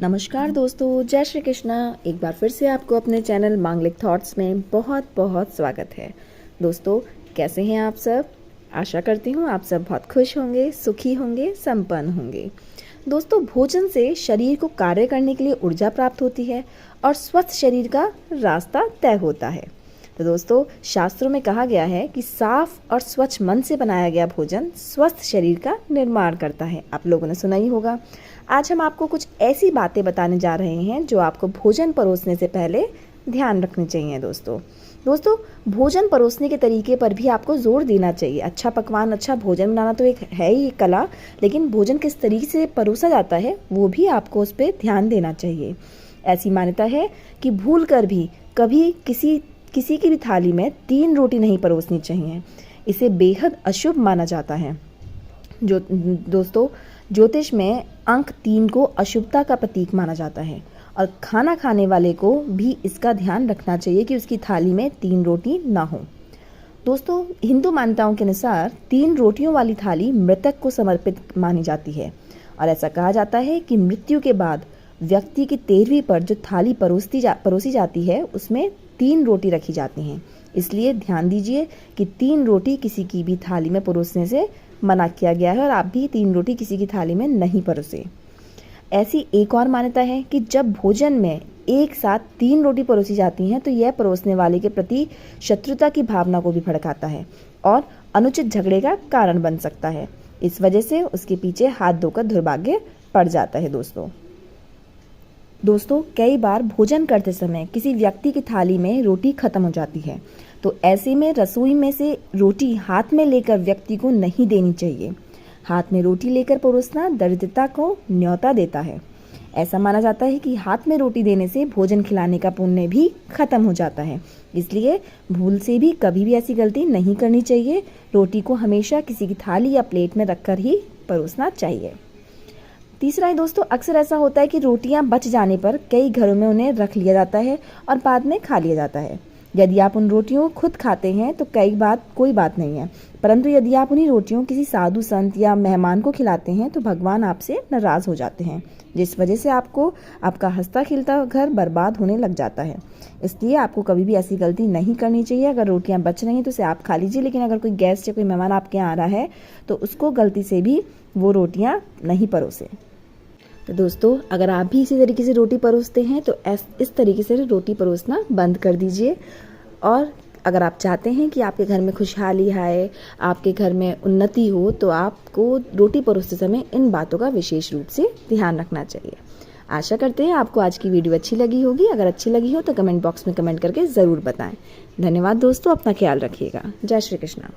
नमस्कार दोस्तों, जय श्री कृष्णा। एक बार फिर से आपको अपने चैनल मांगलिक थॉट्स में बहुत बहुत स्वागत है। दोस्तों, कैसे हैं आप सब? आशा करती हूँ आप सब बहुत खुश होंगे, सुखी होंगे, संपन्न होंगे। दोस्तों, भोजन से शरीर को कार्य करने के लिए ऊर्जा प्राप्त होती है और स्वस्थ शरीर का रास्ता तय होता है। तो दोस्तों, शास्त्रों में कहा गया है कि साफ और स्वच्छ मन से बनाया गया भोजन स्वस्थ शरीर का निर्माण करता है। आप लोगों ने सुना ही होगा। आज हम आपको कुछ ऐसी बातें बताने जा रहे हैं जो आपको भोजन परोसने से पहले ध्यान रखनी चाहिए। दोस्तों, भोजन परोसने के तरीके पर भी आपको जोर देना चाहिए। अच्छा पकवान, अच्छा भोजन बनाना तो एक है ही कला, लेकिन भोजन किस तरीके से परोसा जाता है वो भी आपको उस पर ध्यान देना चाहिए। ऐसी मान्यता है कि भूल कर भी कभी किसी की भी थाली में 3 रोटी नहीं परोसनी चाहिए। इसे बेहद अशुभ माना जाता है। दोस्तों, ज्योतिष में अंक 3 को अशुभता का प्रतीक माना जाता है और खाना खाने वाले को भी इसका ध्यान रखना चाहिए कि उसकी थाली में 3 रोटी ना हो। दोस्तों, हिंदू मान्यताओं के अनुसार 3 रोटियों वाली थाली मृतक को समर्पित मानी जाती है और ऐसा कहा जाता है कि मृत्यु के बाद व्यक्ति की 13वीं पर जो थाली परोसी जाती है उसमें 3 रोटी रखी जाती हैं। इसलिए ध्यान दीजिए कि 3 रोटी किसी की भी थाली में परोसने से मना किया गया है और आप भी 3 रोटी किसी की थाली में नहीं परोसे। ऐसी एक और मान्यता है कि जब भोजन में एक साथ 3 रोटी परोसी जाती हैं तो यह परोसने वाले के प्रति शत्रुता की भावना को भी भड़काता है और अनुचित झगड़े का कारण बन सकता है। इस वजह से उसके पीछे हाथ धोकर दुर्भाग्य पड़ जाता है। दोस्तों, कई बार भोजन करते समय किसी व्यक्ति की थाली में रोटी खत्म हो जाती है, तो ऐसे में रसोई में से रोटी हाथ में लेकर व्यक्ति को नहीं देनी चाहिए। हाथ में रोटी लेकर परोसना दरिद्रता को न्योता देता है। ऐसा माना जाता है कि हाथ में रोटी देने से भोजन खिलाने का पुण्य भी खत्म हो जाता है। इसलिए भूल से भी कभी भी ऐसी गलती नहीं करनी चाहिए। रोटी को हमेशा किसी की थाली या प्लेट में रखकर ही परोसना चाहिए। तीसरा है दोस्तों, अक्सर ऐसा होता है कि रोटियां बच जाने पर कई घरों में उन्हें रख लिया जाता है और बाद में खा लिया जाता है। यदि आप उन रोटियों को खुद खाते हैं तो कोई बात नहीं है, परंतु यदि आप उन्हीं रोटियों किसी साधु संत या मेहमान को खिलाते हैं तो भगवान आपसे नाराज हो जाते हैं, जिस वजह से आपका हंसता खिलता घर बर्बाद होने लग जाता है। इसलिए आपको कभी भी ऐसी गलती नहीं करनी चाहिए। अगर रोटियां बच रही हैं तो उसे आप खा लीजिए, लेकिन अगर कोई गेस्ट या कोई मेहमान आपके यहाँ आ रहा है तो उसको गलती से भी वो रोटियां नहीं परोसे। तो दोस्तों, अगर आप भी इसी तरीके से रोटी परोसते हैं तो इस तरीके से रोटी परोसना बंद कर दीजिए। और अगर आप चाहते हैं कि आपके घर में खुशहाली आए, आपके घर में उन्नति हो, तो आपको रोटी परोसते समय इन बातों का विशेष रूप से ध्यान रखना चाहिए। आशा करते हैं आपको आज की वीडियो अच्छी लगी होगी। अगर अच्छी लगी हो तो कमेंट बॉक्स में कमेंट करके ज़रूर बताएं। धन्यवाद दोस्तों, अपना ख्याल रखिएगा। जय श्री कृष्णा।